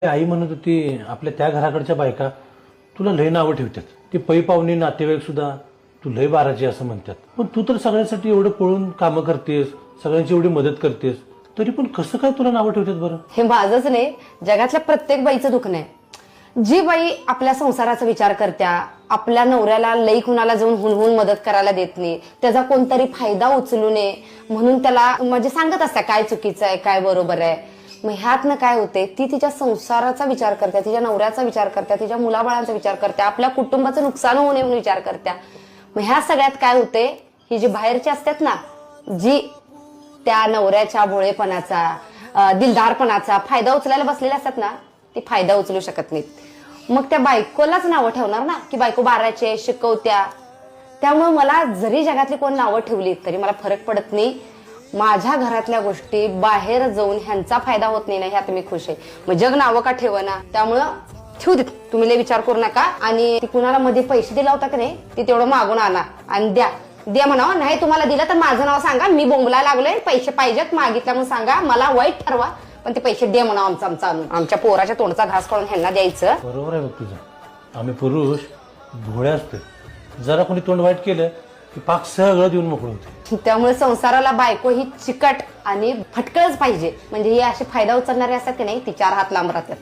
आई म्हणत होती आपल्या त्या घराकडच्या बायका तुला लय नावं ठेवतात. ती पै पाहुणे नातेवाईक सुद्धा तू लय बाराची असं म्हणतात. पण तू तर सगळ्यांसाठी एवढं पळून कामं करतेस, सगळ्यांची एवढी मदत करतेस, तरी पण कसं काय तुला नावं ठेवतात बरं? हे माझंच नाही, जगातल्या प्रत्येक बाईचं दुखणं आहे. जी बाई आपल्या संसाराचा विचार करत्या, आपल्या नवऱ्याला लई कुणाला जाऊन हुनहुन मदत करायला देत नाही, त्याचा कोणतरी फायदा उचलू नये म्हणून त्याला म्हणजे सांगत असत्या काय चुकीचं आहे काय बरोबर आहे. मग ह्यातनं काय होते, ती तिच्या संसाराचा विचार करत्या, तिच्या नवऱ्याचा विचार करत्या, तिच्या मुलाबाळांचा विचार करत्या, आपल्या कुटुंबाचं नुकसान होऊ नये म्हणून विचार करत्या. मग ह्या सगळ्यात काय होते, ही जी बाहेरची असतात ना, जी त्या नवऱ्याच्या भोळेपणाचा दिलदारपणाचा फायदा उचलायला बसलेले असतात ना, ती फायदा उचलू शकत नाहीत. मग त्या बायकोलाच नावं ठेवणार ना की बायको बाराचे शिकवत्या. त्यामुळे मला जरी जगातली कोण नावं ठेवली तरी मला फरक पडत नाही. माझ्या घरातल्या गोष्टी बाहेर जाऊन ह्यांचा फायदा होत नाही ना, ह्यात मी खुश आहे. मग जग नावं का ठेवना, त्यामुळं ठेवू देत, तुम्ही लय विचार करू नका. आणि ती कुणाला मध्ये पैसे दिला होता की नाही, ती तेवढं मागून आणा आणि द्या म्हणावं. नाही तुम्हाला दिलं तर माझं नाव सांगा, मी बोंबला लागलोय, पैसे पाहिजेत मागितल्या म्हणून सांगा, मला वाईट ठरवा, पण ते पैसे दे म्हणा आमचा आणून. आमच्या पोराच्या तोंडचा घास काढून ह्यांना द्यायचं. बरोबर आहे बघ तुझं. आम्ही पुरुष भोळे असतो, जरा कोणी तोंड वाईट केलं की पाक सगळं देऊन मोकळं होते. त्यामुळे संसाराला बायको ही चिकट आणि फटकळच पाहिजे. म्हणजे हे असे फायदा उचलणारे असतात की नाही, ती 4 हात लांब राहतात.